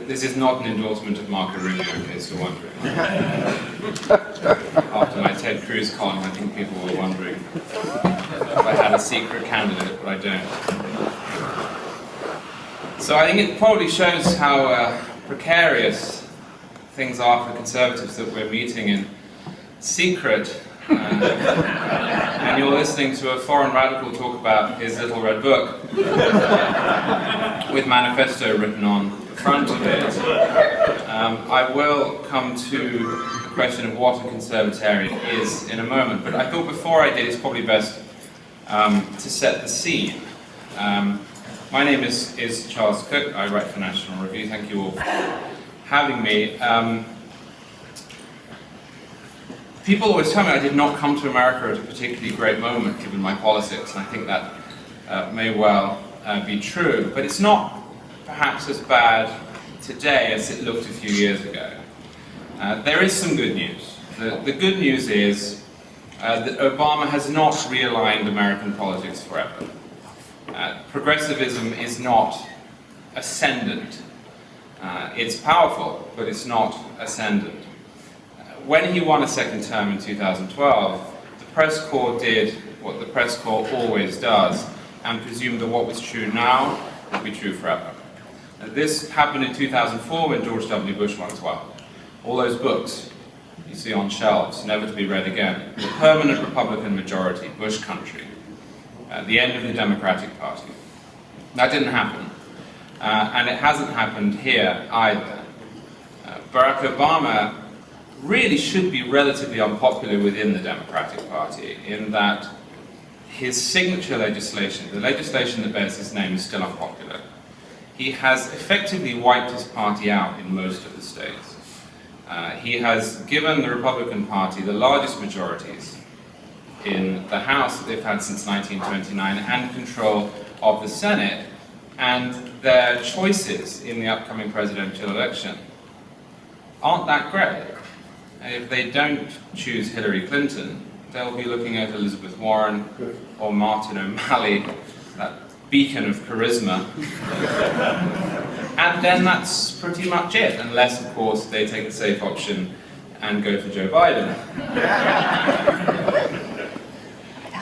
This is not an endorsement of Marco Rubio, in case you're wondering. After my Ted Cruz column, I think people were wondering if I had a secret candidate, but I don't. So I think it probably shows how precarious things are for Conservatives that we're meeting in secret, and you're listening to a foreign radical talk about his little red book with manifesto written on the front of it. I will come to the question of what a Conservatarian is in a moment, but I thought before I did, it's probably best to set the scene. My name is Charles Cooke. I write for National Review. Thank you all for having me. People always tell me I did not come to America at a particularly great moment, given my politics, and I think that may well be true. But it's not perhaps as bad today as it looked a few years ago. There is some good news. The good news is that Obama has not realigned American politics forever. Progressivism is not ascendant. It's powerful, but it's not ascendant. When he won a second term in 2012, the press corps did what the press corps always does, and presumed that what was true now would be true forever. This happened in 2004 when George W. Bush won as well. All those books you see on shelves, never to be read again. The permanent Republican majority, Bush country. The end of the Democratic Party. That didn't happen. And it hasn't happened here either. Barack Obama really should be relatively unpopular within the Democratic Party, in that his signature legislation, the legislation that bears his name, is still unpopular. He has effectively wiped his party out in most of the states. He has given the Republican Party the largest majorities in the House that they've had since 1929, and control of the Senate, and their choices in the upcoming presidential election aren't that great. If they don't choose Hillary Clinton, they'll be looking at Elizabeth Warren or Martin O'Malley, that beacon of charisma. And then that's pretty much it, unless, of course, they take the safe option and go for Joe Biden.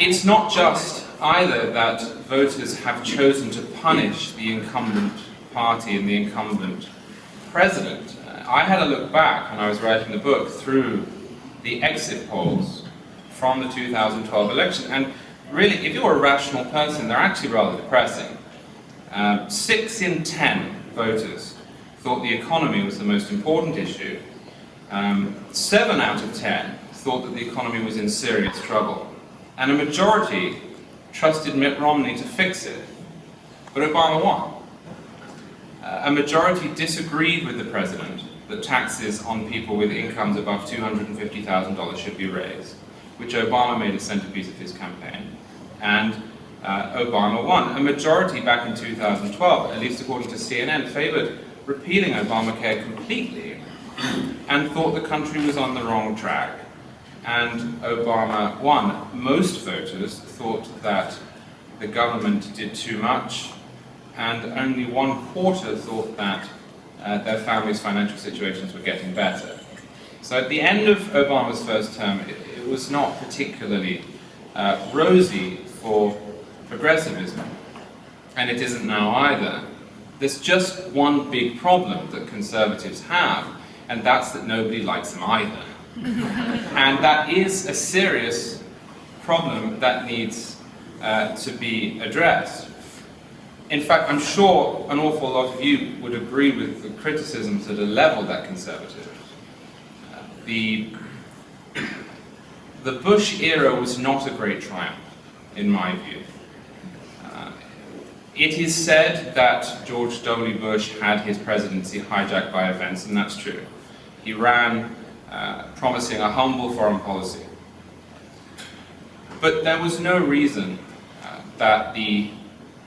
It's not just either that voters have chosen to punish the incumbent party and the incumbent president. I had a look back when I was writing the book through the exit polls from the 2012 election, and really, if you're a rational person, they're actually rather depressing. 6 in 10 voters thought the economy was the most important issue. 7 out of 10 thought that the economy was in serious trouble. And a majority trusted Mitt Romney to fix it. But Obama won. A majority disagreed with the president that taxes on people with incomes above $250,000 should be raised, which Obama made a centerpiece of his campaign. And Obama won. A majority back in 2012, at least according to CNN, favored repealing Obamacare completely and thought the country was on the wrong track. And Obama won. Most voters thought that the government did too much, and only 1/4 thought that their families' financial situations were getting better. So at the end of Obama's first term, it was not particularly rosy for progressivism, and it isn't now either. There's just one big problem that Conservatives have, and that's that nobody likes them either. And that is a serious problem that needs to be addressed. In fact, I'm sure an awful lot of you would agree with the criticisms that are leveled at Conservatives. The Bush era was not a great triumph, in my view. It is said that George W. Bush had his presidency hijacked by events, and that's true. He ran promising a humble foreign policy. But there was no reason that the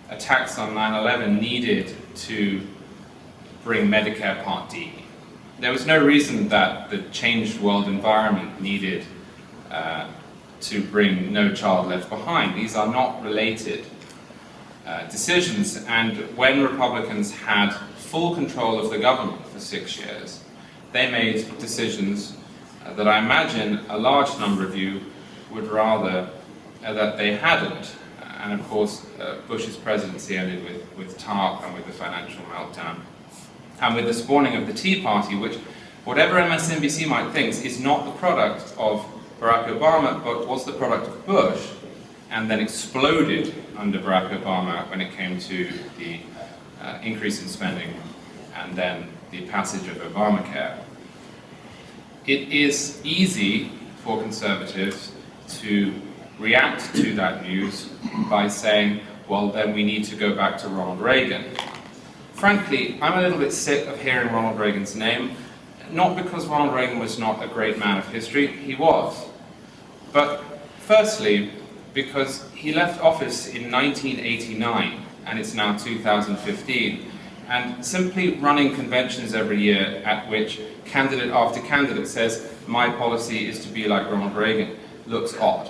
attacks on 9/11 needed to bring Medicare Part D. There was no reason that the changed world environment needed to bring No Child Left Behind. These are not related. decisions. And when Republicans had full control of the government for 6 years, they made decisions that I imagine a large number of you would rather that they hadn't. And of course, Bush's presidency ended with TARP and with the financial meltdown. And with the spawning of the Tea Party, which, whatever MSNBC might think, is not the product of Barack Obama, but was the product of Bush, and then exploded under Barack Obama when it came to the increase in spending and then the passage of Obamacare. It is easy for conservatives to react to that news by saying, well, then we need to go back to Ronald Reagan. Frankly, I'm a little bit sick of hearing Ronald Reagan's name, not because Ronald Reagan was not a great man of history, he was, but firstly, because he left office in 1989, and it's now 2015, and simply running conventions every year at which candidate after candidate says, my policy is to be like Ronald Reagan, looks odd.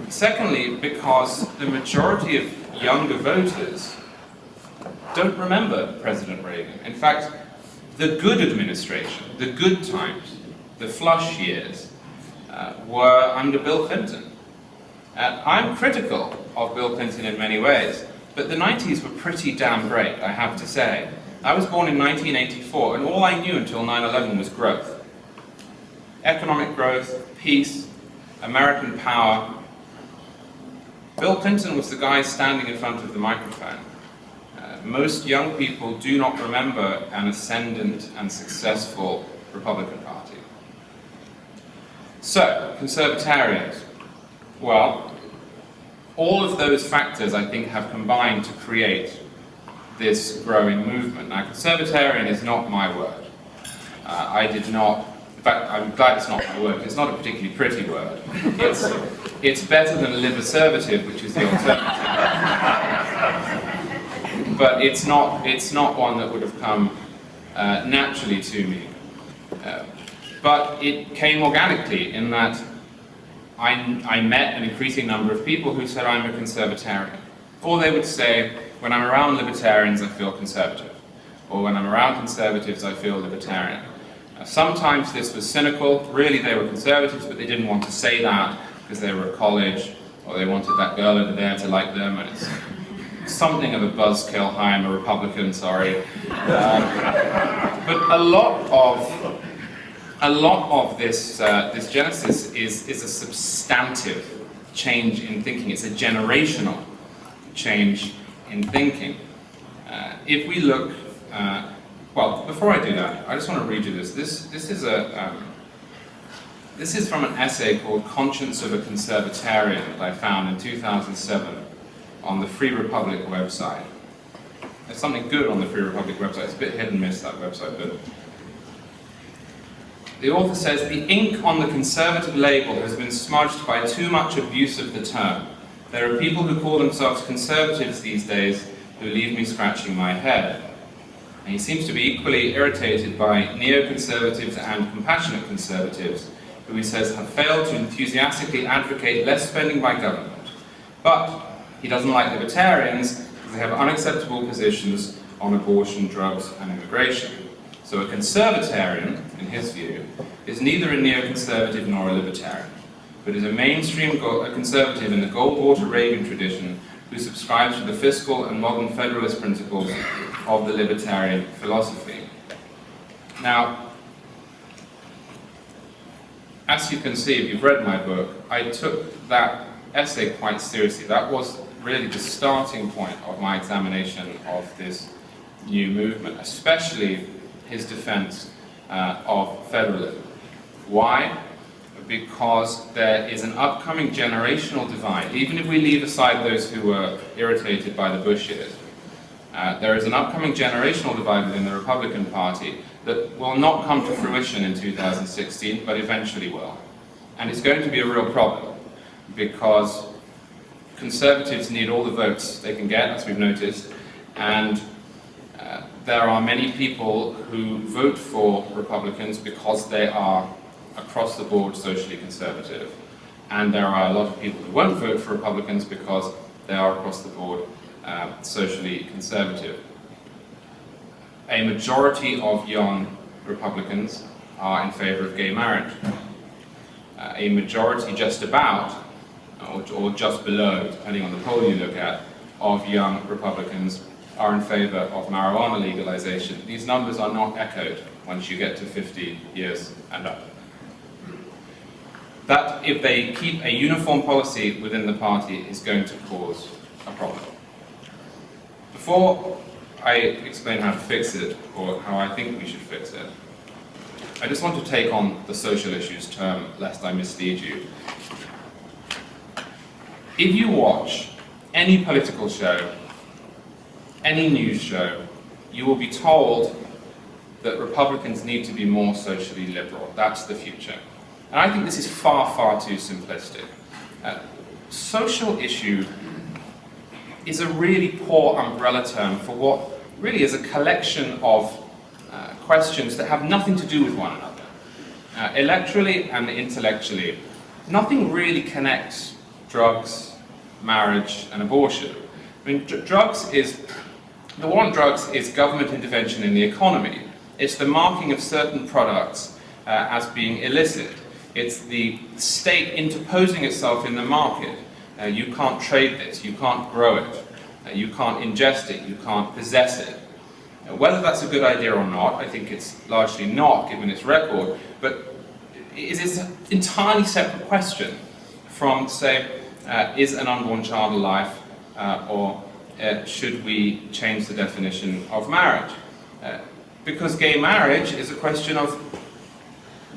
Secondly, because the majority of younger voters don't remember President Reagan. In fact, the good administration, the good times, the flush years, were under Bill Clinton. I'm critical of Bill Clinton in many ways, but the 90s were pretty damn great, I have to say. I was born in 1984, and all I knew until 9/11 was growth. Economic growth, peace, American power. Bill Clinton was the guy standing in front of the microphone. Most young people do not remember an ascendant and successful Republican Party. So, conservatarians. Well, all of those factors, I think, have combined to create this growing movement. Now, conservatarian is not my word. I did not, in fact, I'm glad it's not my word, it's not a particularly pretty word. It's better than liberservative, which is the alternative. But it's not one that would have come naturally to me. But it came organically in that I met an increasing number of people who said, I'm a conservatarian. Or they would say, when I'm around libertarians, I feel conservative. Or when I'm around conservatives, I feel libertarian. Sometimes this was cynical. Really, they were conservatives, but they didn't want to say that because they were at college, or they wanted that girl over there to like them, and it's something of a buzzkill. Hi, I'm a Republican, sorry. But a lot of this genesis is a substantive change in thinking. It's a generational change in thinking. If we look, well, before I do that, I just want to read you this. This is from an essay called "Conscience of a Conservatarian" that I found in 2007 on the Free Republic website. There's something good on the Free Republic website. It's a bit hit and miss, that website, but the author says, the ink on the conservative label has been smudged by too much abuse of the term. There are people who call themselves conservatives these days who leave me scratching my head. And he seems to be equally irritated by neoconservatives and compassionate conservatives, who he says have failed to enthusiastically advocate less spending by government. But he doesn't like libertarians because they have unacceptable positions on abortion, drugs, and immigration. So a conservatarian, in his view, is neither a neoconservative nor a libertarian, but is a mainstream conservative in the Goldwater Reagan tradition who subscribes to the fiscal and modern federalist principles of the libertarian philosophy. Now, as you can see, if you've read my book, I took that essay quite seriously. That was really the starting point of my examination of this new movement, especially his defense of federalism. Why? Because there is an upcoming generational divide. Even if we leave aside those who were irritated by the Bush years, there is an upcoming generational divide within the Republican Party that will not come to fruition in 2016, but eventually will. And it's going to be a real problem, because conservatives need all the votes they can get, as we've noticed, and there are many people who vote for Republicans because they are across the board socially conservative. And there are a lot of people who won't vote for Republicans because they are across the board socially conservative. A majority of young Republicans are in favour of gay marriage. A majority just about, or just below, depending on the poll you look at, of young Republicans are in favour of marijuana legalization. These numbers are not echoed once you get to 50 years and up. That, if they keep a uniform policy within the party, is going to cause a problem. Before I explain how to fix it, or how I think we should fix it, I just want to take on the social issues term, lest I mislead you. If you watch any political show, any news show, you will be told that Republicans need to be more socially liberal. That's the future. And I think this is far, far too simplistic. Social issue is a really poor umbrella term for what really is a collection of questions that have nothing to do with one another. Electorally and intellectually, nothing really connects drugs, marriage, and abortion. I mean, the war on drugs is government intervention in the economy. It's the marking of certain products as being illicit. It's the state interposing itself in the market. You can't trade this, you can't grow it, you can't ingest it, you can't possess it. Whether that's a good idea or not, I think it's largely not, given its record, but it is an entirely separate question from, say, is an unborn child alive, or should we change the definition of marriage? Because gay marriage is a question of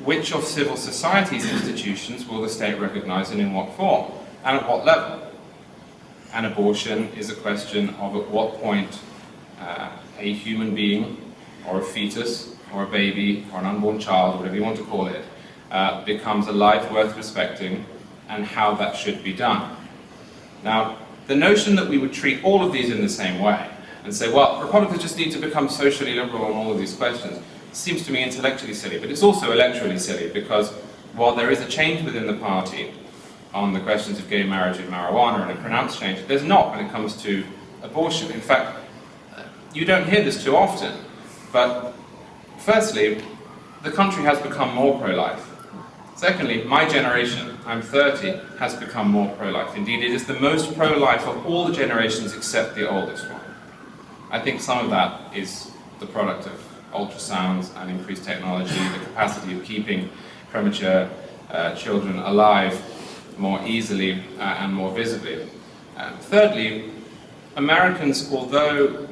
which of civil society's institutions will the state recognize and in what form, and at what level. And abortion is a question of at what point a human being, or a fetus, or a baby, or an unborn child, whatever you want to call it, becomes a life worth respecting, and how that should be done. Now, the notion that we would treat all of these in the same way, and say, well, Republicans just need to become socially liberal on all of these questions, seems to me intellectually silly, but it's also electorally silly, because while there is a change within the party on the questions of gay marriage and marijuana, and a pronounced change, there's not when it comes to abortion. In fact, you don't hear this too often, but firstly, the country has become more pro-life. Secondly, my generation, I'm 30, has become more pro-life. Indeed, it is the most pro-life of all the generations except the oldest one. I think some of that is the product of ultrasounds and increased technology, the capacity of keeping premature children alive more easily and more visibly. Thirdly, Americans, although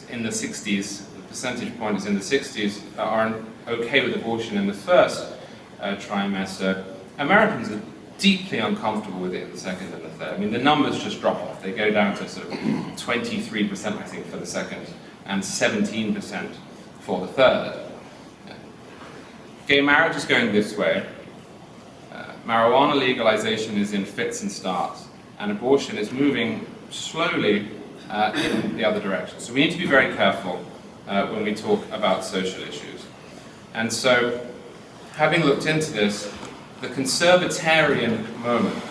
in the 60s, the percentage point is in the 60s, are okay with abortion in the first trimester, Americans are deeply uncomfortable with it in the second and the third. I mean, the numbers just drop off. They go down to sort of 23%, I think, for the second, and 17% for the third. Gay marriage is going this way. Marijuana legalization is in fits and starts, and abortion is moving slowly in the other direction. So we need to be very careful when we talk about social issues. And so, having looked into this, the Conservatarian moment,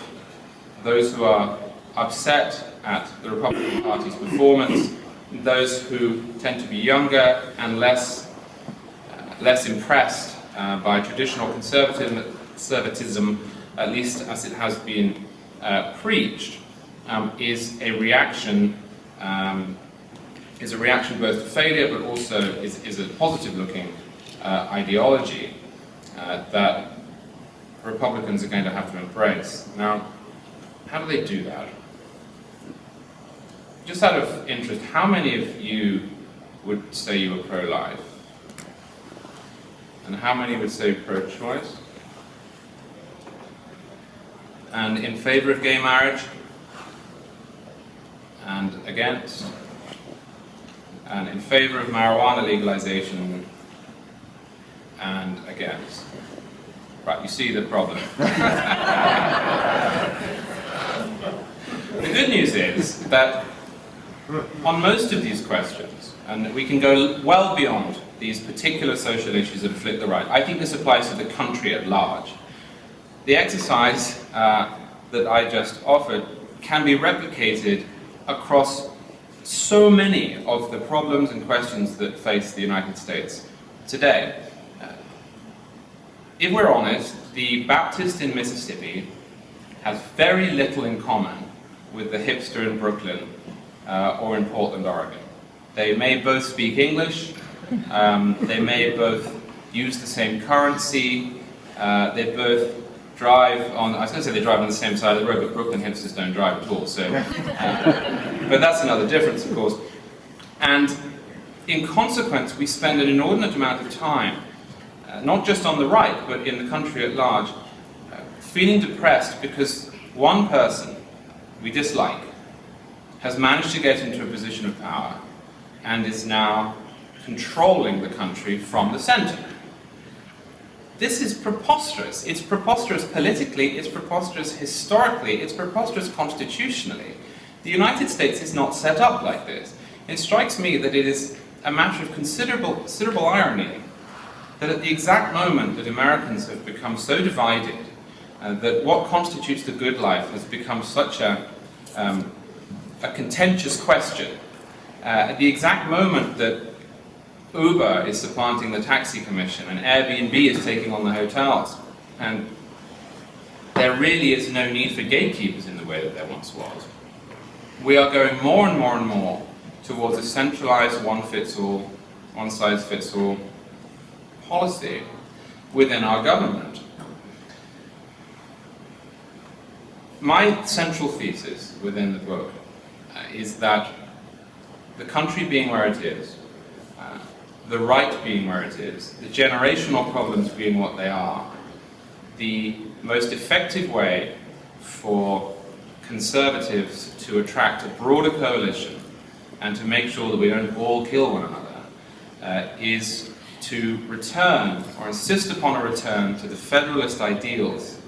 those who are upset at the Republican Party's performance, those who tend to be younger and less impressed by traditional conservatism, at least as it has been preached, is a reaction both to failure, but also is a positive-looking ideology that Republicans are going to have to embrace. Now, how do they do that? Just out of interest, how many of you would say you were pro-life? And how many would say pro-choice? And in favor of gay marriage? And against? And in favor of marijuana legalization? And against? Right, you see the problem. The good news is that on most of these questions, and we can go well beyond these particular social issues that afflict the right, I think this applies to the country at large. The exercise that I just offered can be replicated across so many of the problems and questions that face the United States today. If we're honest, the Baptist in Mississippi has very little in common with the hipster in Brooklyn or in Portland, Oregon. They may both speak English, they may both use the same currency, they both drive on, I was going to say they drive on the same side of the road, but Brooklyn hipsters don't drive at all, so, but that's another difference, of course. And in consequence, we spend an inordinate amount of time, not just on the right, but in the country at large, feeling depressed because one person we dislike has managed to get into a position of power and is now controlling the country from the center. This is preposterous. It's preposterous politically, it's preposterous historically, it's preposterous constitutionally. The United States is not set up like this. It strikes me that it is a matter of considerable irony that at the exact moment that Americans have become so divided, that what constitutes the good life has become such a contentious question, at the exact moment that Uber is supplanting the taxi commission and Airbnb is taking on the hotels, and there really is no need for gatekeepers in the way that there once was. We are going more and more and more towards a centralized one-fits-all, one-size-fits-all policy within our government. My central thesis within the book is that the country being where it is, the right being where it is, the generational problems being what they are, the most effective way for Conservatives to attract a broader coalition and to make sure that we don't all kill one another is to return, or insist upon a return, to the Federalist ideals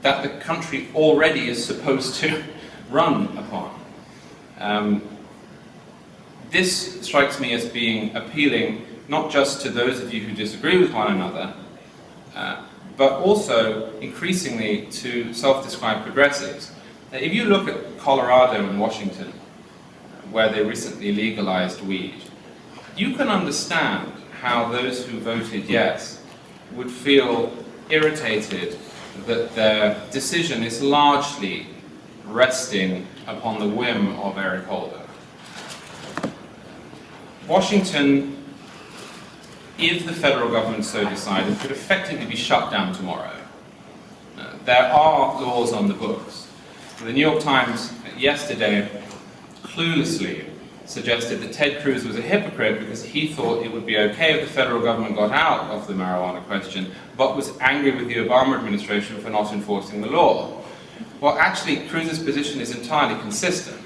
that the country already is supposed to run upon. This strikes me as being appealing not just to those of you who disagree with one another, but also increasingly to self-described progressives. If you look at Colorado and Washington, where they recently legalized weed, you can understand how those who voted yes would feel irritated that their decision is largely resting upon the whim of Eric Holder. Washington, if the federal government so decided, could effectively be shut down tomorrow. There are laws on the books. The New York Times yesterday cluelessly suggested that Ted Cruz was a hypocrite because he thought it would be okay if the federal government got out of the marijuana question, but was angry with the Obama administration for not enforcing the law. Well, actually, Cruz's position is entirely consistent.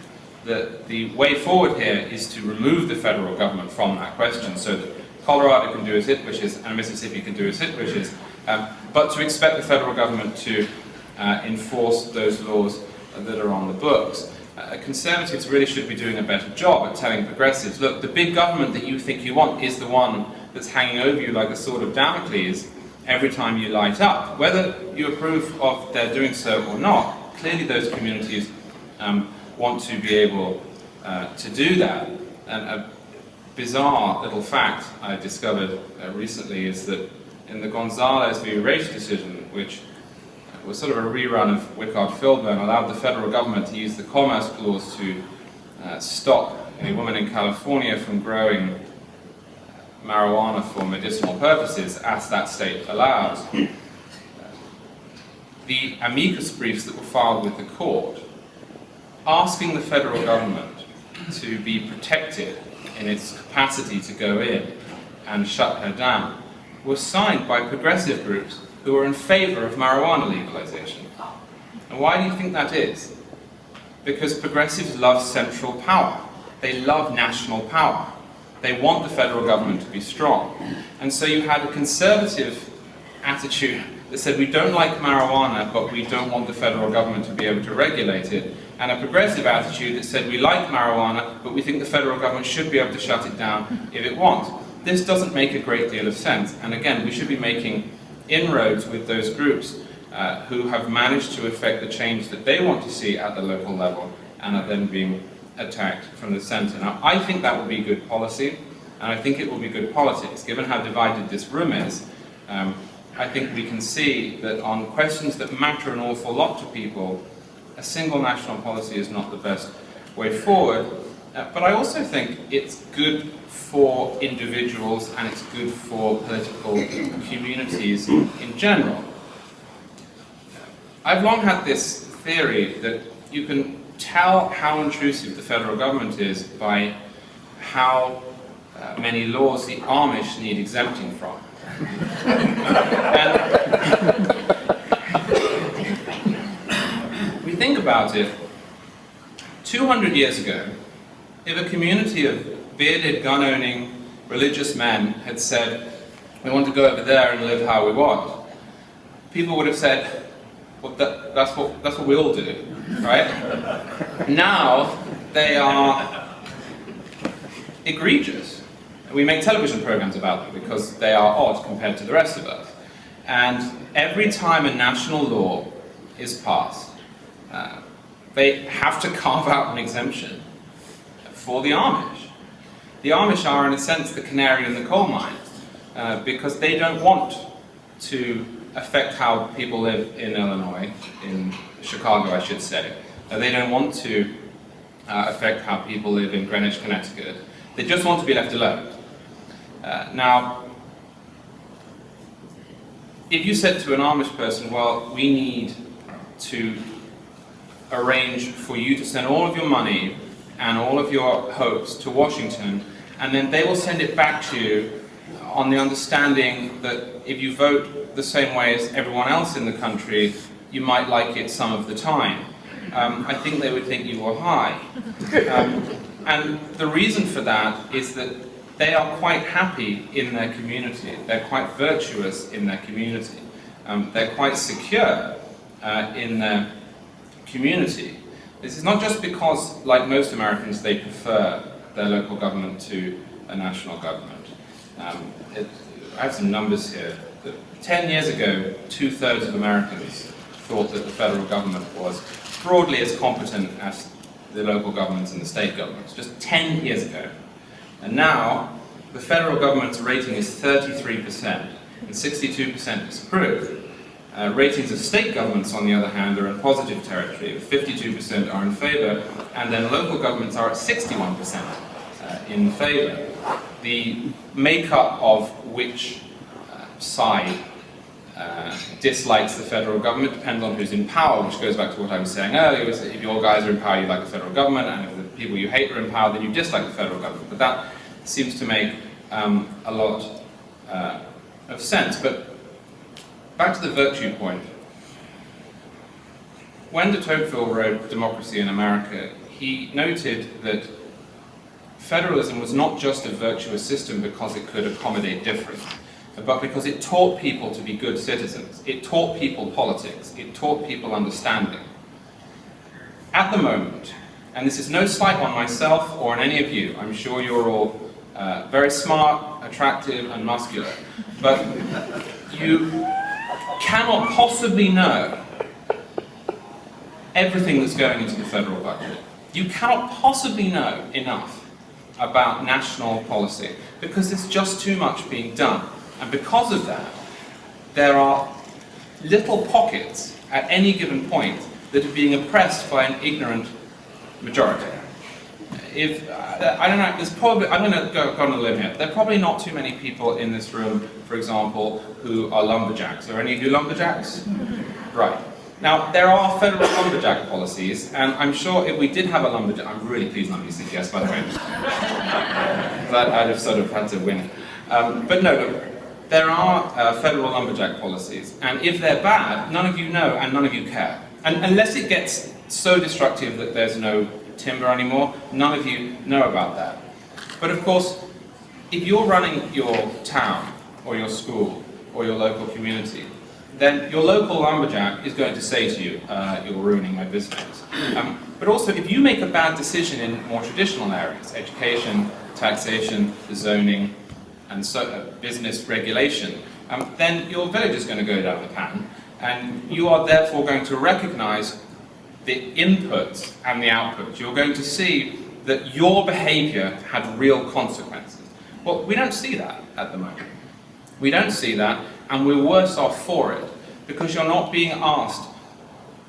That the way forward here is to remove the federal government from that question so that Colorado can do as it wishes and Mississippi can do as it wishes, but to expect the federal government to enforce those laws that are on the books. Conservatives really should be doing a better job at telling progressives, look, the big government that you think you want is the one that's hanging over you like a sword of Damocles every time you light up. Whether you approve of their doing so or not, clearly those communities want to be able to do that. And a bizarre little fact I discovered recently is that in the Gonzalez v. Raich decision, which was sort of a rerun of Wickard-Filburn, allowed the federal government to use the Commerce Clause to stop a woman in California from growing marijuana for medicinal purposes, as that state allows. The amicus briefs that were filed with the court asking the federal government to be protected in its capacity to go in and shut her down were signed by progressive groups who are in favor of marijuana legalization. And why do you think that is? Because progressives love central power. They love national power. They want the federal government to be strong. And so you had a conservative attitude that said we don't like marijuana, but we don't want the federal government to be able to regulate it, and a progressive attitude that said we like marijuana, but we think the federal government should be able to shut it down if it wants. This doesn't make a great deal of sense, and again, we should be making inroads with those groups who have managed to effect the change that they want to see at the local level and are then being attacked from the centre. Now, I think that would be good policy, and I think it will be good politics. Given how divided this room is, I think we can see that on questions that matter an awful lot to people, a single national policy is not the best way forward. But I also think it's good for individuals and it's good for political communities in general. I've long had this theory that you can tell how intrusive the federal government is by how many laws the Amish need exempting from. And we think about it, 200 years ago, if a community of bearded, gun-owning, religious men had said, we want to go over there and live how we want, people would have said, well, that's what we all do, right? Now, they are egregious. We make television programs about them because they are odd compared to the rest of us. And every time a national law is passed, they have to carve out an exemption for the Amish. The Amish are, in a sense, the canary in the coal mine, because they don't want to affect how people live in Illinois, in Chicago, I should say. They don't want to affect how people live in Greenwich, Connecticut. They just want to be left alone. Now, if you said to an Amish person, well, we need to arrange for you to send all of your money and all of your hopes to Washington, and then they will send it back to you on the understanding that if you vote the same way as everyone else in the country, you might like it some of the time. I think they would think you were high. And the reason for that is that they are quite happy in their community. They're quite virtuous in their community. They're quite secure in their community. This is not just because, like most Americans, they prefer their local government to a national government. I have some numbers here. 10 years ago, 2/3 of Americans thought that the federal government was broadly as competent as the local governments and the state governments, just 10 years ago. And now, the federal government's rating is 33%, and 62% disapprove. Ratings of state governments, on the other hand, are in positive territory. 52% are in favour, and then local governments are at 61% in favour. The makeup of which side dislikes the federal government depends on who's in power, which goes back to what I was saying earlier, was that if your guys are in power, you like the federal government, and if the people you hate are in power, then you dislike the federal government. But that seems to make a lot of sense. But back to the virtue point. When de Tocqueville wrote Democracy in America, he noted that federalism was not just a virtuous system because it could accommodate difference, but because it taught people to be good citizens. It taught people politics. It taught people understanding. At the moment, and this is no slight on myself or on any of you, I'm sure you're all very smart, attractive, and muscular, but you cannot possibly know everything that's going into the federal budget. You cannot possibly know enough about national policy because there's just too much being done. And because of that, there are little pockets at any given point that are being oppressed by an ignorant majority. I don't know, there's probably, I'm going to go on a limb here. There are probably not too many people in this room, for example, who are lumberjacks. Are any of you lumberjacks? Right. Now, there are federal lumberjack policies, and I'm sure if we did have a lumberjack, I'm really pleased not to say yes, by the way. That I'd have sort of had to win it. But no, look, there are federal lumberjack policies, and if they're bad, none of you know and none of you care. And unless it gets so destructive that there's no timber anymore, none of you know about that. But of course, if you're running your town, or your school, or your local community, then your local lumberjack is going to say to you, you're ruining my business. But also, if you make a bad decision in more traditional areas, education, taxation, zoning, and so, business regulation, then your village is going to go down the pan, and you are therefore going to recognize the inputs and the outputs. You're going to see that your behaviour had real consequences. Well, we don't see that at the moment. We don't see that, and we're worse off for it, because you're not being asked,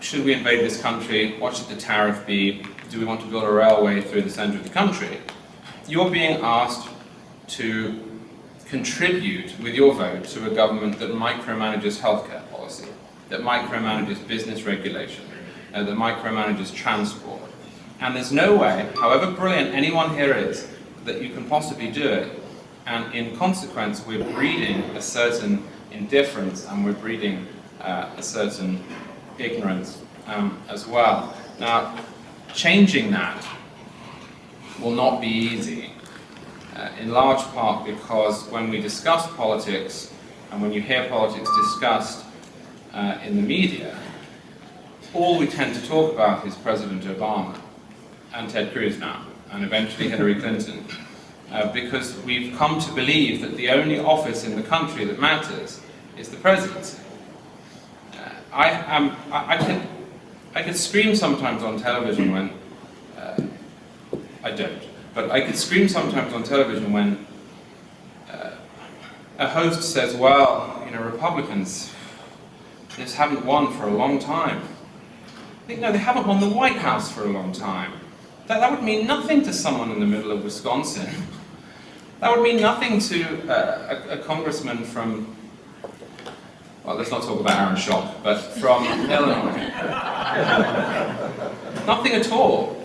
should we invade this country? What should the tariff be? Do we want to build a railway through the centre of the country? You're being asked to contribute with your vote to a government that micromanages healthcare policy, that micromanages business regulation, that micromanages transport. And there's no way, however brilliant anyone here is, that you can possibly do it. And in consequence, we're breeding a certain indifference, and we're breeding a certain ignorance as well. Now, changing that will not be easy, in large part because when we discuss politics, and when you hear politics discussed in the media, all we tend to talk about is President Obama, and Ted Cruz now, and eventually Hillary Clinton, because we've come to believe that the only office in the country that matters is the presidency. I could scream sometimes on television when, I don't, but I could scream sometimes on television when a host says, well, you know, Republicans just haven't won for a long time. I think, no, they haven't won the White House for a long time. That would mean nothing to someone in the middle of Wisconsin. That would mean nothing to a congressman from, well, let's not talk about Aaron Schock, but from Illinois. Nothing at all.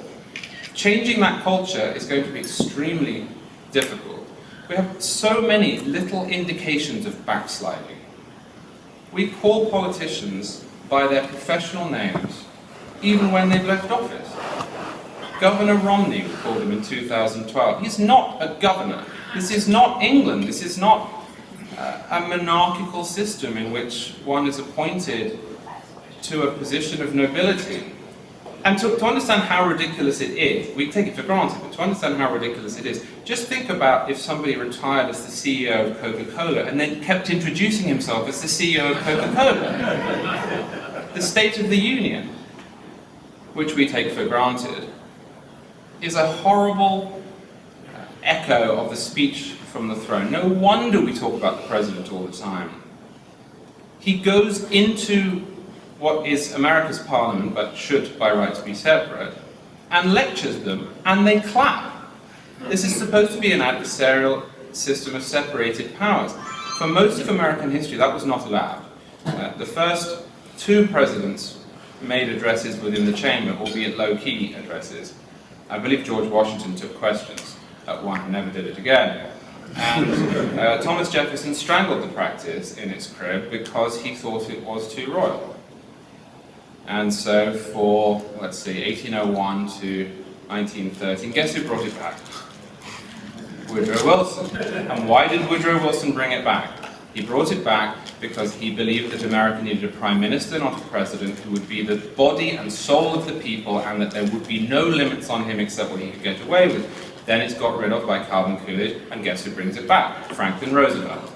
Changing that culture is going to be extremely difficult. We have so many little indications of backsliding. We call politicians by their professional names, even when they've left office. Governor Romney, we called him in 2012. He's not a governor. This is not England. This is not a monarchical system in which one is appointed to a position of nobility. And to understand how ridiculous it is, we take it for granted, but to understand how ridiculous it is, just think about if somebody retired as the CEO of Coca-Cola and then kept introducing himself as the CEO of Coca-Cola. The State of the Union, which we take for granted, is a horrible echo of the speech from the throne. No wonder we talk about the president all the time. He goes into what is America's parliament, but should by rights be separate, and lectures them, and they clap. This is supposed to be an adversarial system of separated powers. For most of American history, that was not allowed. The first two presidents made addresses within the chamber, albeit low-key addresses. I believe George Washington took questions at one and never did it again. And Thomas Jefferson strangled the practice in its crib because he thought it was too royal. And so for, let's see, 1801 to 1913, guess who brought it back? Woodrow Wilson. And why did Woodrow Wilson bring it back? He brought it back because he believed that America needed a prime minister, not a president, who would be the body and soul of the people, and that there would be no limits on him except what he could get away with. Then it's got rid of by Calvin Coolidge, and guess who brings it back? Franklin Roosevelt.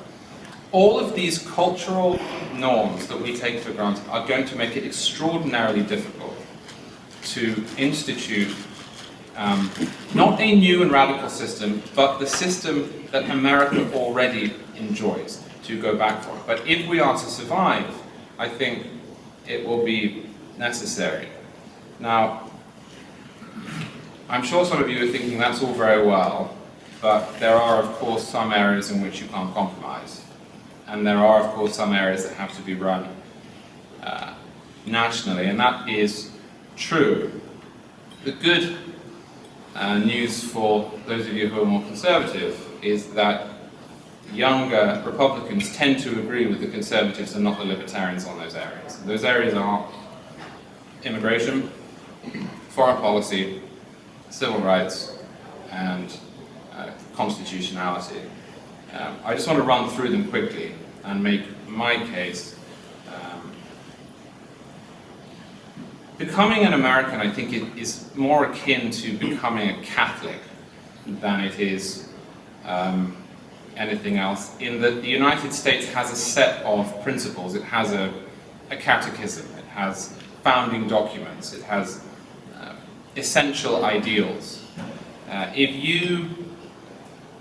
All of these cultural norms that we take for granted are going to make it extraordinarily difficult to institute not a new and radical system, but the system that America already enjoys, to go back for it. But if we are to survive, I think it will be necessary. Now, I'm sure some of you are thinking that's all very well, but there are, of course, some areas in which you can't compromise. And there are, of course, some areas that have to be run nationally, and that is true. The good news for those of you who are more conservative is that younger Republicans tend to agree with the conservatives and not the libertarians on those areas. Those areas are immigration, foreign policy, civil rights, and constitutionality. I just want to run through them quickly and make my case. Becoming an American, I think, it is more akin to becoming a Catholic than it is anything else, in that the United States has a set of principles. It has a catechism, it has founding documents, it has essential ideals. If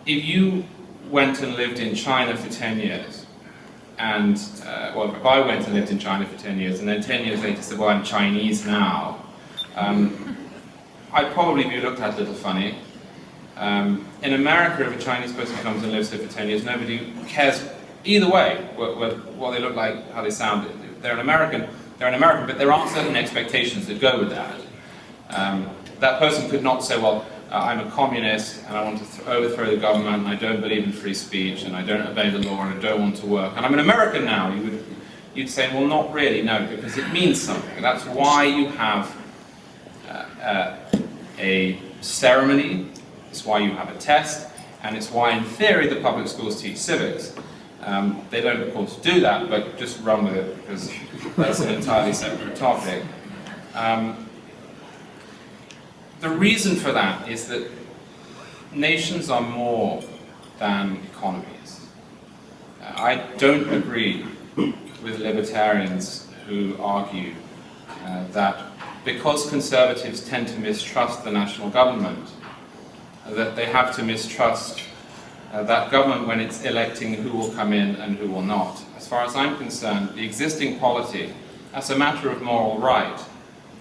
you went and lived in China for 10 years, and, well, if I went and lived in China for 10 years, and then 10 years later said, well, I'm Chinese now, I'd probably be looked at a little funny. In America, if a Chinese person comes and lives here for 10 years, nobody cares either way what they look like, how they sound. They're an American, but there aren't certain expectations that go with that. That person could not say, well, I'm a communist and I want to overthrow the government and I don't believe in free speech and I don't obey the law and I don't want to work and I'm an American now. You'd say, well, not really, no, because it means something. That's why you have a ceremony, it's why you have a test, and it's why, in theory, the public schools teach civics. They don't, of course, do that, but just run with it because that's an entirely separate topic. The reason for that is that nations are more than economies. I don't agree with libertarians who argue that because conservatives tend to mistrust the national government, that they have to mistrust that government when it's electing who will come in and who will not. As far as I'm concerned, the existing polity, as a matter of moral right,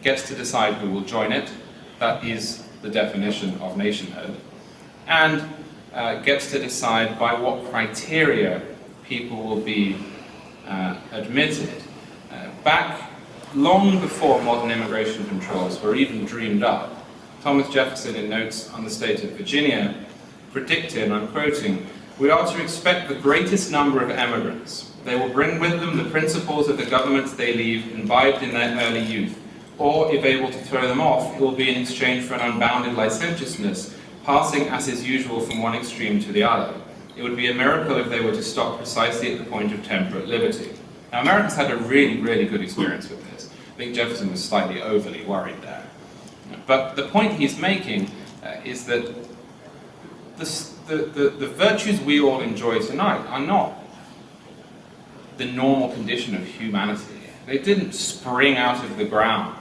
gets to decide who will join it. That is the definition of nationhood, and gets to decide by what criteria people will be admitted. Back long before modern immigration controls were even dreamed up, Thomas Jefferson, in Notes on the State of Virginia, predicted, and I'm quoting, "We are to expect the greatest number of emigrants. They will bring with them the principles of the governments they leave imbibed in their early youth. Or, if able to throw them off, it will be in exchange for an unbounded licentiousness, passing as is usual from one extreme to the other. It would be a miracle if they were to stop precisely at the point of temperate liberty." Now, Americans had a really, really good experience with this. I think Jefferson was slightly overly worried there. But the point he's making is that the virtues we all enjoy tonight are not the normal condition of humanity. They didn't spring out of the ground.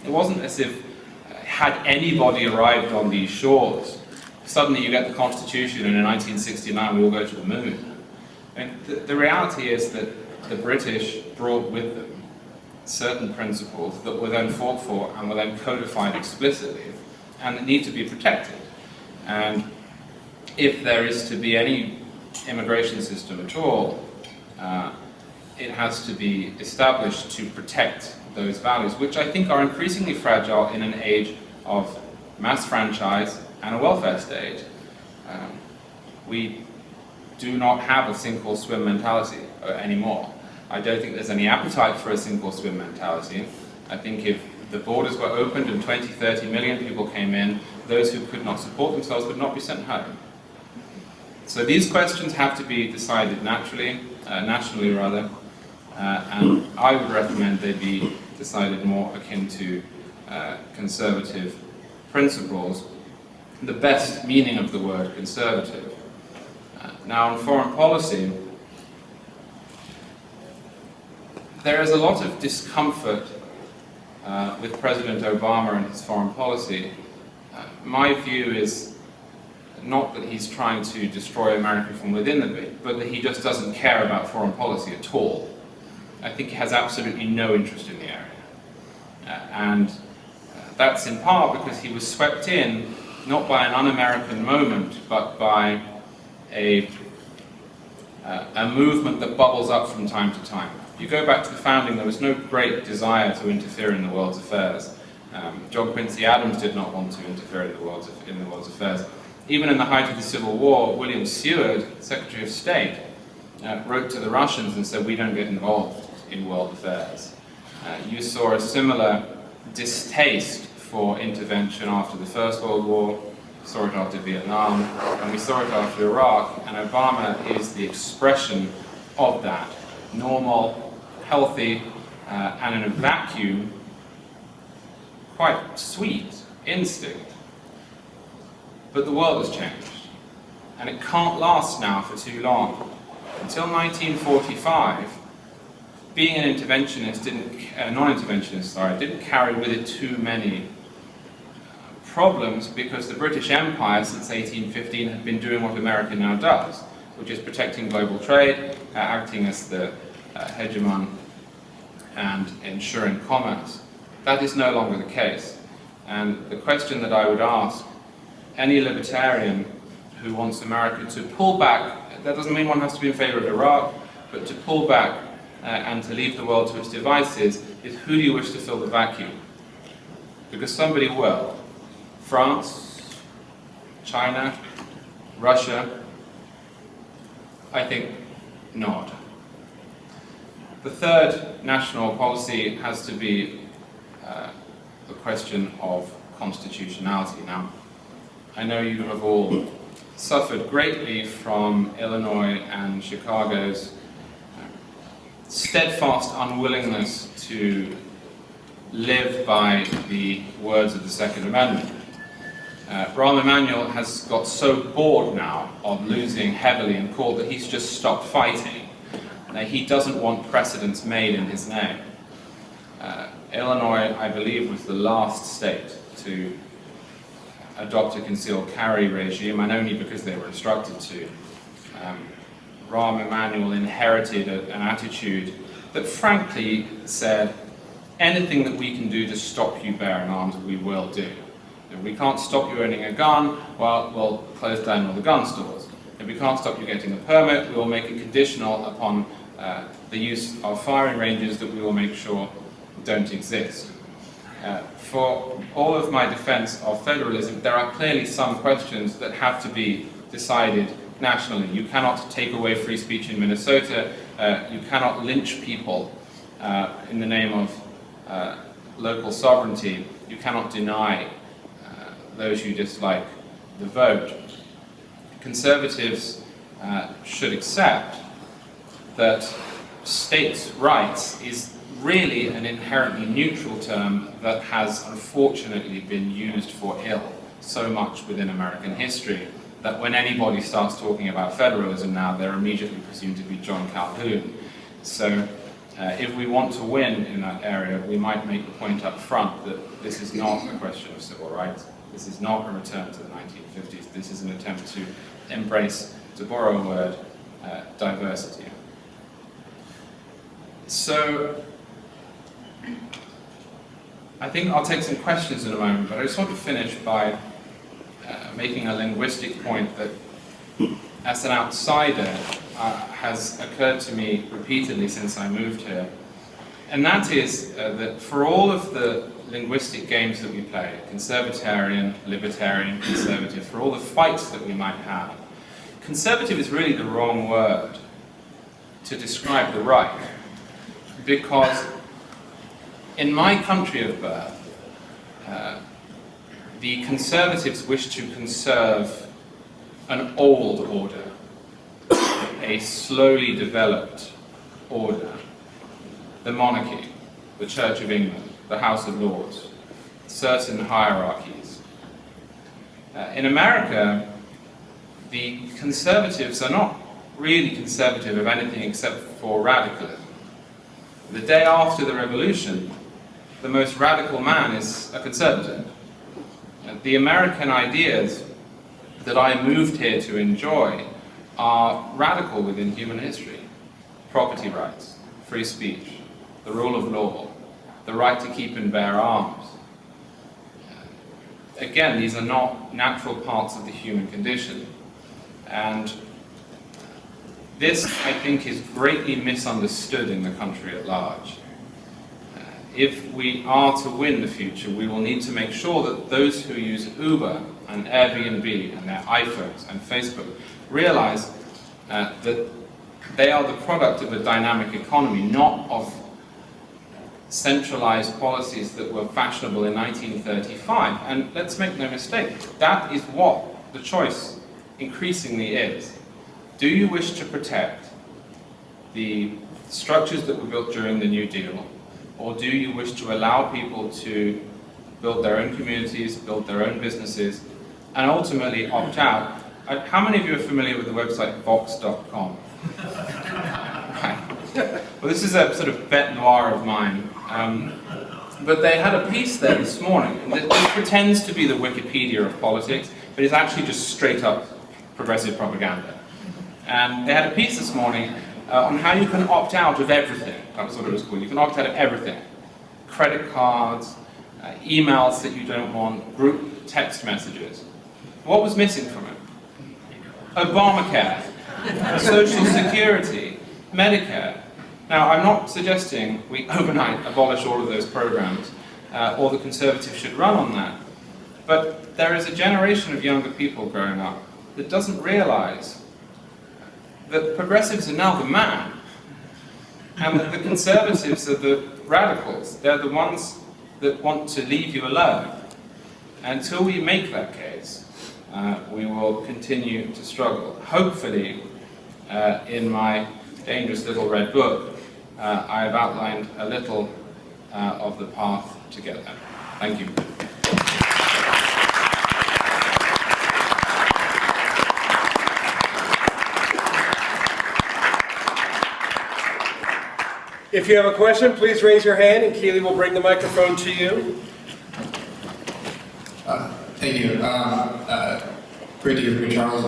It wasn't as if, had anybody arrived on these shores, suddenly you get the Constitution and in 1969 we all go to the moon. And the reality is that the British brought with them certain principles that were then fought for and were then codified explicitly and that need to be protected. And if there is to be any immigration system at all, it has to be established to protect those values, which I think are increasingly fragile in an age of mass franchise and a welfare state. We do not have a sink-or-swim mentality anymore. I don't think there's any appetite for a sink-or-swim mentality. I think if the borders were opened and 20, 30 million people came in, those who could not support themselves would not be sent home. So these questions have to be decided nationally, and I would recommend they be decided more akin to conservative principles, the best meaning of the word conservative. Now, on foreign policy, there is a lot of discomfort with President Obama and his foreign policy. My view is not that he's trying to destroy America from within the bit, but that he just doesn't care about foreign policy at all. I think he has absolutely no interest in the area. And that's in part because he was swept in, not by an un-American moment, but by a movement that bubbles up from time to time. If you go back to the founding, there was no great desire to interfere in the world's affairs. John Quincy Adams did not want to interfere in the world's affairs. Even in the height of the Civil War, William Seward, Secretary of State, wrote to the Russians and said, "We don't get involved in world affairs." You saw a similar distaste for intervention after the First World War, saw it after Vietnam, and we saw it after Iraq, and Obama is the expression of that normal, healthy, and in a vacuum, quite sweet instinct. But the world has changed, and it can't last now for too long. Until 1945, being an interventionist non-interventionist, didn't carry with it too many problems because the British Empire since 1815 had been doing what America now does, which is protecting global trade, acting as the hegemon and ensuring commerce. That is no longer the case. And the question that I would ask any libertarian who wants America to pull back, that doesn't mean one has to be in favor of Iraq, but to pull back and to leave the world to its devices, is who do you wish to fill the vacuum? Because somebody will. France, China, Russia, I think not. The third national policy has to be the question of constitutionality. Now, I know you have all suffered greatly from Illinois and Chicago's steadfast unwillingness to live by the words of the Second Amendment. Rahm Emanuel has got so bored now of losing heavily in court that he's just stopped fighting. He doesn't want precedents made in his name. Illinois, I believe, was the last state to adopt a concealed carry regime, and only because they were instructed to. Rahm Emanuel inherited an attitude that frankly said, anything that we can do to stop you bearing arms, we will do. If we can't stop you owning a gun, well, we'll close down all the gun stores. If we can't stop you getting a permit, we will make it conditional upon the use of firing ranges that we will make sure don't exist. For all of my defense of federalism, there are clearly some questions that have to be decided nationally. You cannot take away free speech in Minnesota. You cannot lynch people in the name of local sovereignty. You cannot deny those you dislike the vote. Conservatives should accept that states' rights is really an inherently neutral term that has unfortunately been used for ill so much within American history that when anybody starts talking about federalism now, they're immediately presumed to be John Calhoun. So if we want to win in that area, we might make the point up front that this is not a question of civil rights. This is not a return to the 1950s. This is an attempt to embrace, to borrow a word, diversity. So I think I'll take some questions in a moment, but I just want to finish by making a linguistic point that, as an outsider, has occurred to me repeatedly since I moved here. And that is that for all of the linguistic games that we play, conservatarian, libertarian, conservative, for all the fights that we might have, conservative is really the wrong word to describe the right. Because in my country of birth, the conservatives wish to conserve an old order, a slowly developed order, the monarchy, the Church of England, the House of Lords, certain hierarchies. In America, the conservatives are not really conservative of anything except for radicalism. The day after the revolution, the most radical man is a conservative. The American ideas that I moved here to enjoy are radical within human history. Property rights, free speech, the rule of law, the right to keep and bear arms. Again, these are not natural parts of the human condition. And this, I think, is greatly misunderstood in the country at large. If we are to win the future, we will need to make sure that those who use Uber and Airbnb and their iPhones and Facebook realize that they are the product of a dynamic economy, not of centralized policies that were fashionable in 1935. And let's make no mistake, that is what the choice increasingly is. Do you wish to protect the structures that were built during the New Deal, or do you wish to allow people to build their own communities, build their own businesses, and ultimately opt out? How many of you are familiar with the website Vox.com? Right. Well, this is a sort of bête noire of mine. But they had a piece there this morning, and it pretends to be the Wikipedia of politics, but it's actually just straight up progressive propaganda. And they had a piece this morning on how you can opt out of everything. That was what it was called. You can opt out of everything. Credit cards, emails that you don't want, group text messages. What was missing from it? Obamacare, Social Security, Medicare. Now, I'm not suggesting we overnight abolish all of those programs, or the Conservatives should run on that. But there is a generation of younger people growing up that doesn't realize that progressives are now the man, and that the Conservatives are the radicals. They're the ones that want to leave you alone. Until we make that case, we will continue to struggle. Hopefully, in my dangerous little red book, I have outlined a little of the path to get there. Thank you. If you have a question, please raise your hand and Keely will bring the microphone to you. Thank you. Great to hear from you, Charles.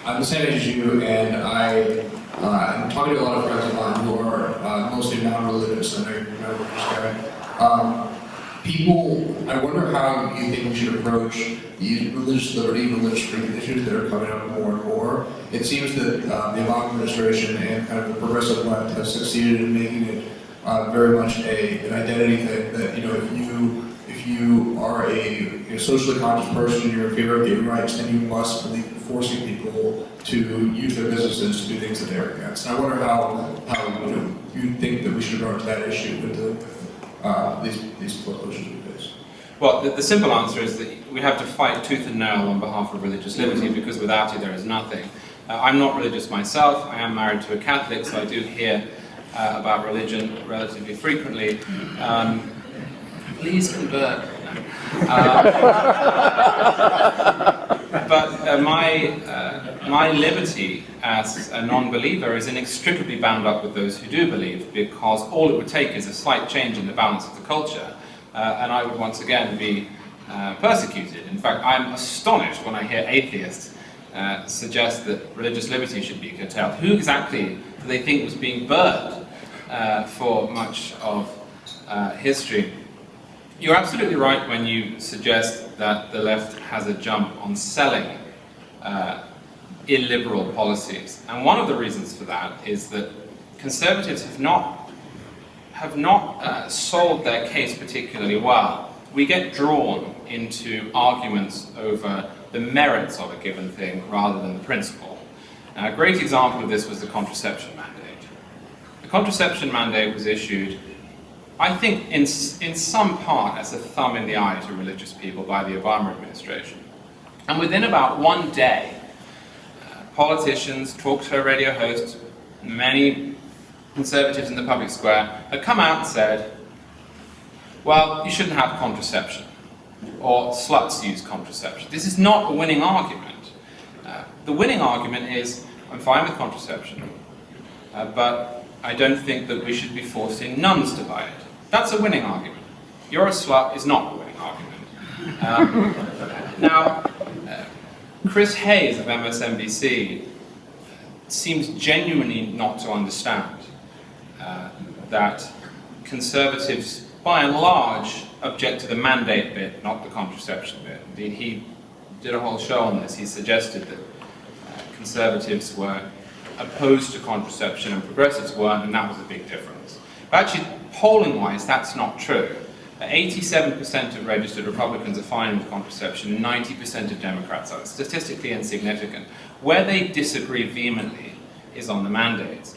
I'm the same age as you, and I'm talking to a lot of friends of mine who are mostly non-religious, and I know what you're saying. People, I wonder how you think we should approach the religious liberty and religious freedom issues that are coming up more and more. It seems that the Obama administration and kind of the progressive left have succeeded in making it very much an identity thing that, you know, if you are a socially conscious person and you're in favor of gay rights, then you must believe in forcing people to use their businesses to do things that they're against. And I wonder how you think that we should approach that issue with these political issues we face. Well, the simple answer is that we have to fight tooth and nail on behalf of religious liberty, because without it there is nothing. I'm not religious myself. I am married to a Catholic, so I do hear about religion relatively frequently. Please convert. But my liberty as a non-believer is inextricably bound up with those who do believe, because all it would take is a slight change in the balance of the culture, and I would once again be persecuted. In fact, I'm astonished when I hear atheists suggest that religious liberty should be curtailed. Who exactly do they think was being burned for much of history? You're absolutely right when you suggest that the left has a jump on selling illiberal policies. And one of the reasons for that is that Conservatives have not sold their case particularly well. We get drawn into arguments over the merits of a given thing rather than the principle. Now, a great example of this was the contraception mandate. The contraception mandate was issued, I think, in some part as a thumb in the eye to religious people by the Obama administration. And within about one day, politicians, talk show radio hosts, many Conservatives in the public square had come out and said, well, you shouldn't have contraception, or sluts use contraception. This is not a winning argument. The winning argument is, I'm fine with contraception, but I don't think that we should be forcing nuns to buy it. That's a winning argument. You're a slut is not a winning argument. Now, Chris Hayes of MSNBC seems genuinely not to understand that Conservatives, by and large, object to the mandate bit, not the contraception bit. Indeed, he did a whole show on this. He suggested that Conservatives were opposed to contraception and progressives weren't, and that was a big difference. But actually, polling-wise, that's not true. 87% of registered Republicans are fine with contraception, 90% of Democrats are. It's statistically insignificant. Where they disagree vehemently is on the mandates.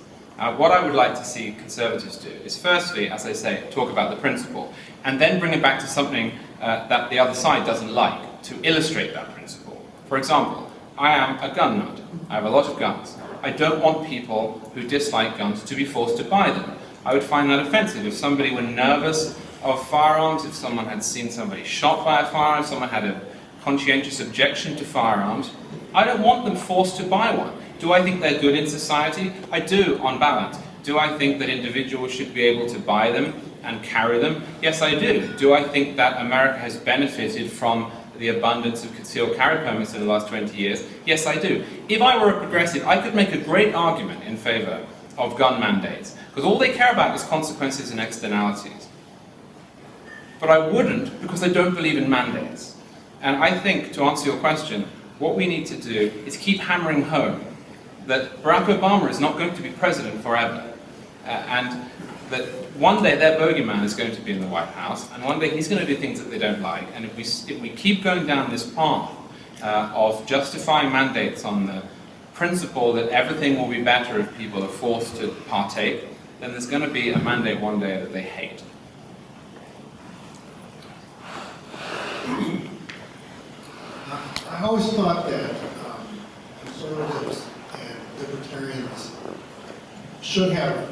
What I would like to see Conservatives do is firstly, as I say, talk about the principle, and then bring it back to something that the other side doesn't like, to illustrate that principle. For example, I am a gun nut. I have a lot of guns. I don't want people who dislike guns to be forced to buy them. I would find that offensive. If somebody were nervous of firearms, if someone had seen somebody shot by a firearm, if someone had a conscientious objection to firearms, I don't want them forced to buy one. Do I think they're good in society? I do, on balance. Do I think that individuals should be able to buy them and carry them? Yes, I do. Do I think that America has benefited from the abundance of concealed carry permits in the last 20 years? Yes, I do. If I were a progressive, I could make a great argument in favor of gun mandates, because all they care about is consequences and externalities. But I wouldn't, because I don't believe in mandates. And I think, to answer your question, what we need to do is keep hammering home that Barack Obama is not going to be president forever. And that one day their bogeyman is going to be in the White House, and one day he's going to do things that they don't like. And if we keep going down this path of justifying mandates on the principle that everything will be better if people are forced to partake, then there's going to be a mandate one day that they hate. I always thought that conservatives and libertarians should have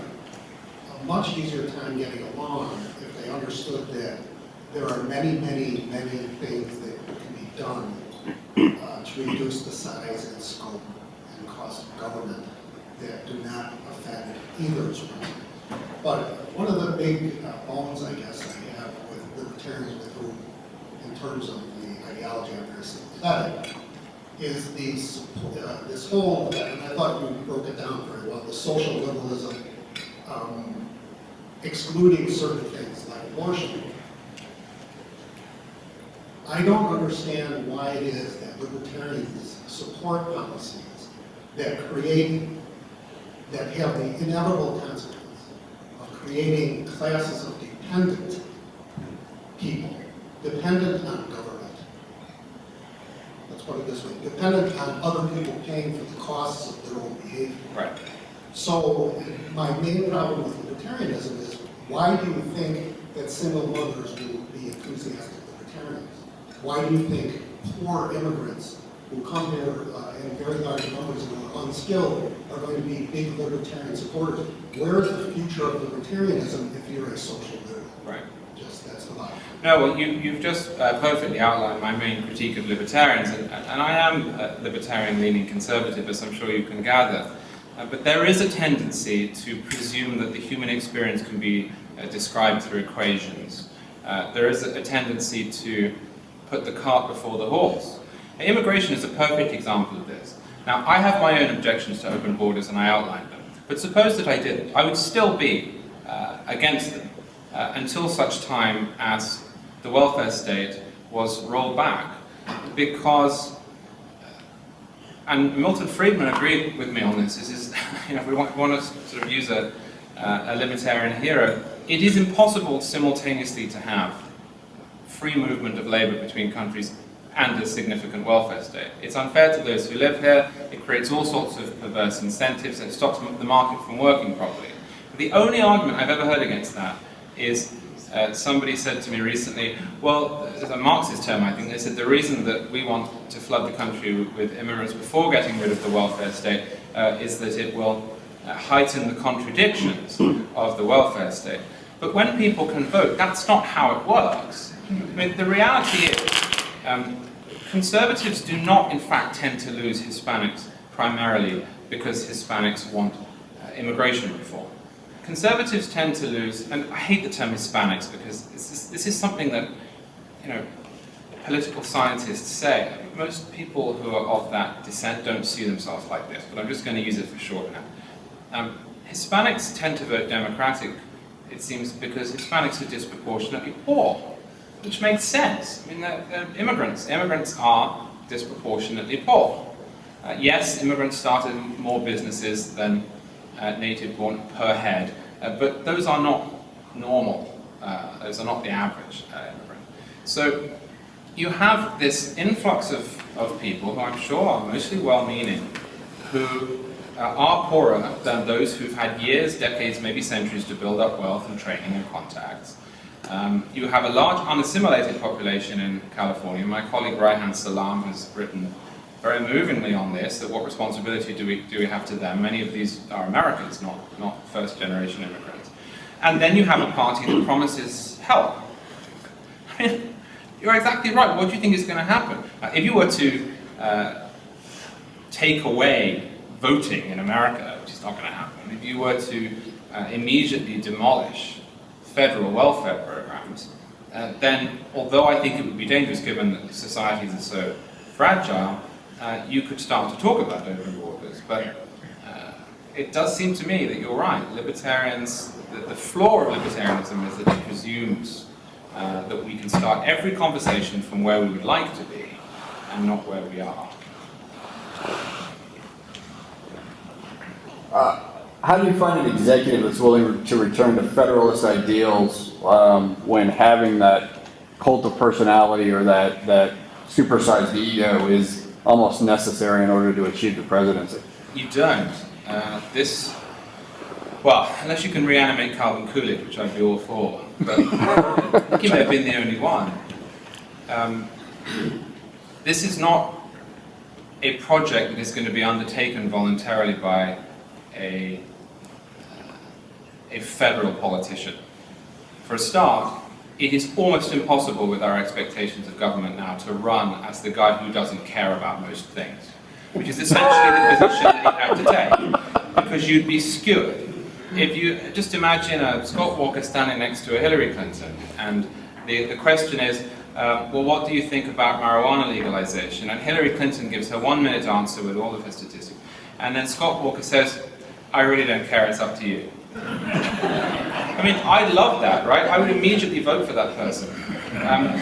a much easier time getting along if they understood that there are many, many, many things that can be done to reduce the size and scope and cost of government that do not offend either's principle. But one of the big bones, I guess, I have with libertarians, with whom, in terms of the ideology I'm very sympathetic, is this whole, and I thought you broke it down very well, the social liberalism, excluding certain things like abortion. I don't understand why it is that libertarians support policies that have the inevitable consequence of creating classes of dependent people, dependent on government. Let's put it this way, dependent on other people paying for the costs of their own behavior. Right. So my main problem with libertarianism is, why do you think that single mothers will be enthusiastic libertarians? Why do you think poor immigrants who come here in very large numbers and are unskilled are going to be big libertarian supporters? Where is the future of libertarianism if you're a social liberal? Right. Just that's the line. No, well, you've just perfectly outlined my main critique of libertarians, and I am a libertarian-leaning conservative, as I'm sure you can gather. But there is a tendency to presume that the human experience can be described through equations. There is a tendency to put the cart before the horse. Now, immigration is a perfect example of this. Now, I have my own objections to open borders, and I outlined them. But suppose that I didn't. I would still be against them until such time as the welfare state was rolled back. Because, and Milton Friedman agreed with me on this, if we want to sort of use a libertarian hero, it is impossible simultaneously to have free movement of labor between countries and a significant welfare state. It's unfair to those who live here, it creates all sorts of perverse incentives, and it stops the market from working properly. The only argument I've ever heard against that is somebody said to me recently, well, a Marxist term I think, they said the reason that we want to flood the country with immigrants before getting rid of the welfare state is that it will heighten the contradictions of the welfare state. But when people can vote, that's not how it works. I mean, the reality is, conservatives do not in fact tend to lose Hispanics primarily because Hispanics want immigration reform. Conservatives tend to lose, and I hate the term Hispanics because this is something that, political scientists say. Most people who are of that descent don't see themselves like this, but I'm just going to use it for shorthand. Hispanics tend to vote Democratic, it seems, because Hispanics are disproportionately poor, which makes sense. I mean, they're immigrants. Immigrants are disproportionately poor. Yes, immigrants started more businesses than native-born per head, but those are not normal. Those are not the average immigrant. So you have this influx of people who I'm sure are mostly well-meaning, who are poorer than those who've had years, decades, maybe centuries to build up wealth and training and contacts. You have a large unassimilated population in California. My colleague Raihan Salam has written very movingly on this, that what responsibility do we have to them? Many of these are Americans, not first-generation immigrants. And then you have a party that promises help. I mean, you're exactly right. What do you think is going to happen? If you were to take away voting in America, which is not going to happen, if you were to immediately demolish federal welfare programs, then although I think it would be dangerous given that societies are so fragile, you could start to talk about open borders. But it does seem to me that you're right. Libertarians, the flaw of libertarianism is that it presumes that we can start every conversation from where we would like to be and not where we are. How do you find an executive that's willing to return to federalist ideals when having that cult of personality or that supersized ego is almost necessary in order to achieve the presidency? You don't. Well, unless you can reanimate Calvin Coolidge, which I'd be all for, but he may have been the only one. This is not a project that is going to be undertaken voluntarily by a federal politician. For a start, it is almost impossible with our expectations of government now to run as the guy who doesn't care about most things, which is essentially the position that you have to take, because you'd be skewered. If you just imagine Scott Walker standing next to a Hillary Clinton, and the question is, well, what do you think about marijuana legalization? And Hillary Clinton gives her 1-minute answer with all of her statistics, and then Scott Walker says, I really don't care, it's up to you. I mean, I'd love that, right? I would immediately vote for that person.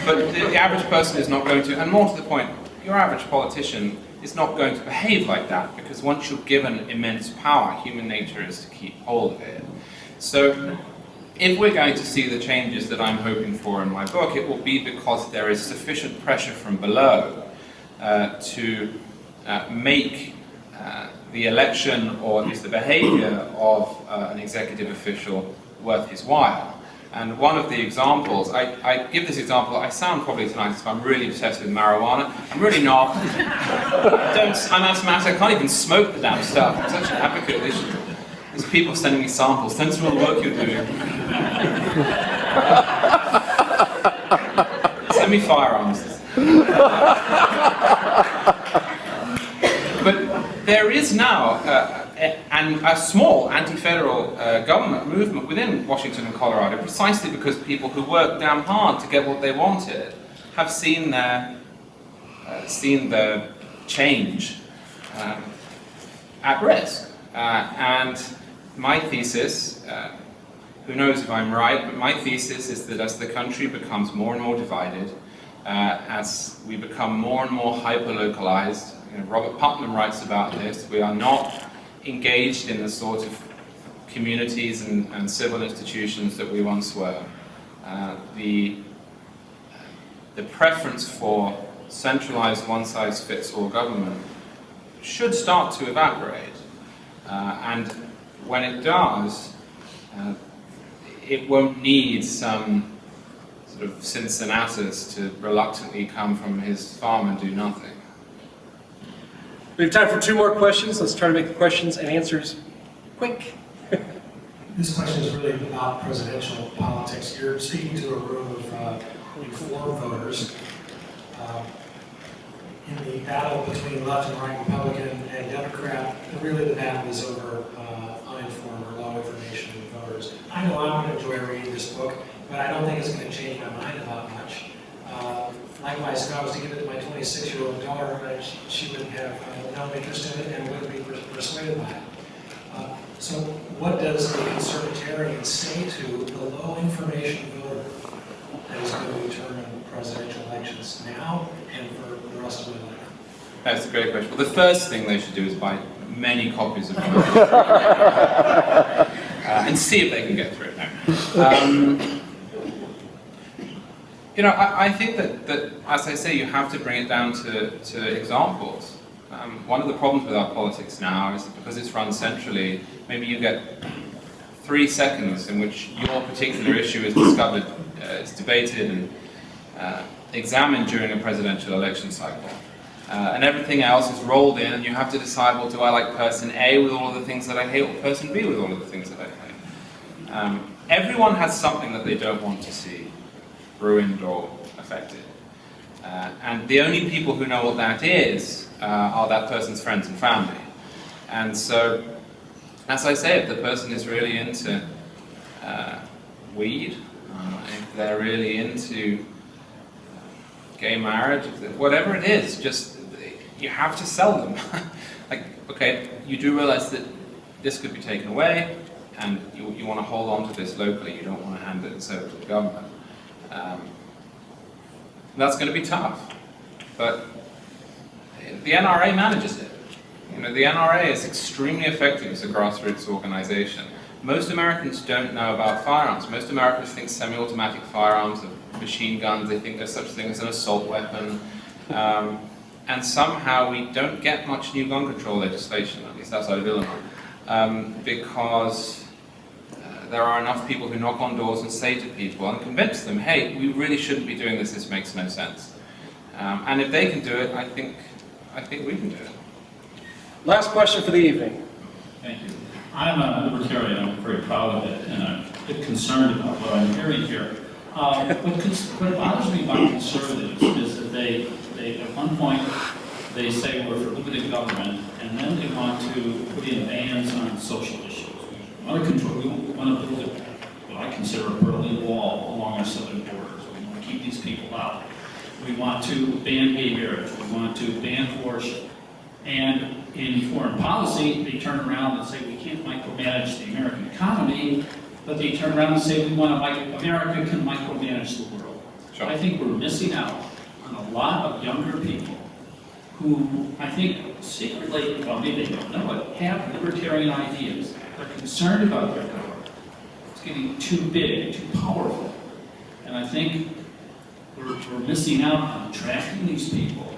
But the average person is not going to, and more to the point, your average politician is not going to behave like that, because once you're given immense power, human nature is to keep hold of it. So, if we're going to see the changes that I'm hoping for in my book, it will be because there is sufficient pressure from below to make the election, or at least the behavior of an executive official worth his while. And one of the examples, I give this example, I sound probably tonight as if I'm really obsessed with marijuana. I'm really not. I'm asthmatic, I can't even smoke the damn stuff. I'm such an advocate. There's people sending me samples. Thanks for all the work you're doing. Send me firearms. But there is now a small anti-federal government movement within Washington and Colorado, precisely because people who worked damn hard to get what they wanted have seen their change at risk. And my thesis, who knows if I'm right, but my thesis is that as the country becomes more and more divided, as we become more and more hyper-localized, Robert Putnam writes about this, we are not engaged in the sort of communities and civil institutions that we once were. The preference for centralized one-size-fits-all government should start to evaporate. And when it does, it won't need some sort of Cincinnatus to reluctantly come from his farm and do nothing. We have time for 2 more questions. Let's try to make the questions and answers quick. This question is really about presidential politics. You're speaking to a room of informed voters. In the battle between left and right, Republican and Democrat, really the battle is over uninformed or low information voters. I know I'm going to enjoy reading this book, but I don't think it's going to change my mind about much. Likewise, if I was to give it to my 26-year-old daughter, she would have no interest in it and wouldn't be persuaded by it. So what does the Conservatarian say to the low information voter that is going to determine presidential elections now and for the rest of their life? That's a great question. Well, the first thing they should do is buy many copies of the book and see if they can get through it now. I think that, as I say, you have to bring it down to examples. One of the problems with our politics now is that because it's run centrally, maybe you get 3 seconds in which your particular issue is discovered, is debated and examined during a presidential election cycle. And everything else is rolled in, and you have to decide, well, do I like person A with all of the things that I hate, or person B with all of the things that I hate? Everyone has something that they don't want to see ruined or affected. And the only people who know what that is are that person's friends and family. And so, as I say, if the person is really into weed, if they're really into gay marriage, whatever it is, just you have to sell them. Like, okay, you do realize that this could be taken away, and you want to hold on to this locally. You don't want to hand it over to the government. That's going to be tough, but the NRA manages it. You know, the NRA is extremely effective as a grassroots organization. Most Americans don't know about firearms. Most Americans think semi-automatic firearms are machine guns. They think there's such a thing as an assault weapon. And somehow we don't get much new gun control legislation, at least outside of Illinois, because there are enough people who knock on doors and say to people and convince them, hey, we really shouldn't be doing this, this makes no sense. And if they can do it, I think we can do it. Last question for the evening. Thank you. I'm a libertarian. I'm very proud of it, and I'm a bit concerned about what I'm hearing here. What bothers me about conservatives is that they at one point, they say we're for limited government, and then they want to put in bans on social issues. We want to control, we want to build what I consider a Berlin Wall along our southern borders. We want to keep these people out. We want to ban gay marriage. We want to ban abortion. And in foreign policy, they turn around and say we can't micromanage the American economy, but they turn around and say we want to America can micromanage the world. Sure. I think we're missing out on a lot of younger people who I think secretly, well, maybe they don't know it, have libertarian ideas. They're concerned about their government. It's getting too big, too powerful. And I think we're missing out on attracting these people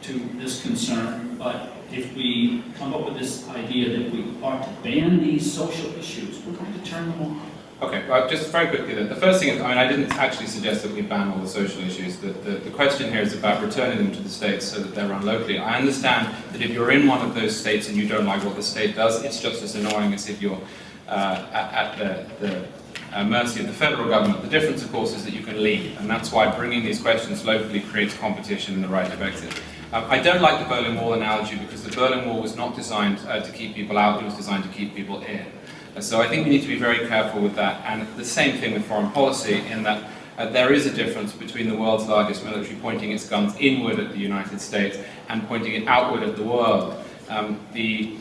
to this concern. But if we come up with this idea that we ought to ban these social issues, we're going to turn them on. Okay, well, just very quickly then. The first thing is, I didn't actually suggest that we ban all the social issues. The question here is about returning them to the states so that they're run locally. I understand that if you're in one of those states and you don't like what the state does, it's just as annoying as if you're at the mercy of the federal government. The difference, of course, is that you can leave, and that's why bringing these questions locally creates competition in the right direction. I don't like the Berlin Wall analogy because the Berlin Wall was not designed to keep people out, it was designed to keep people in. So I think we need to be very careful with that, and the same thing with foreign policy in that there is a difference between the world's largest military pointing its guns inward at the United States and pointing it outward at the world. The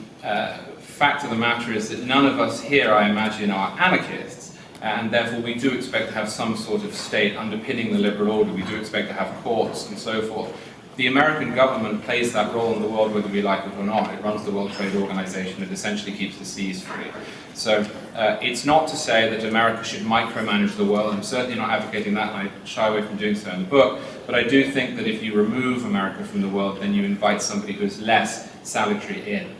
fact of the matter is that none of us here, I imagine, are anarchists, and therefore we do expect to have some sort of state underpinning the liberal order. We do expect to have courts and so forth. The American government plays that role in the world whether we like it or not. It runs the World Trade Organization. It essentially keeps the seas free. So it's not to say that America should micromanage the world. I'm certainly not advocating that, and I shy away from doing so in the book. But I do think that if you remove America from the world, then you invite somebody who is less salutary in.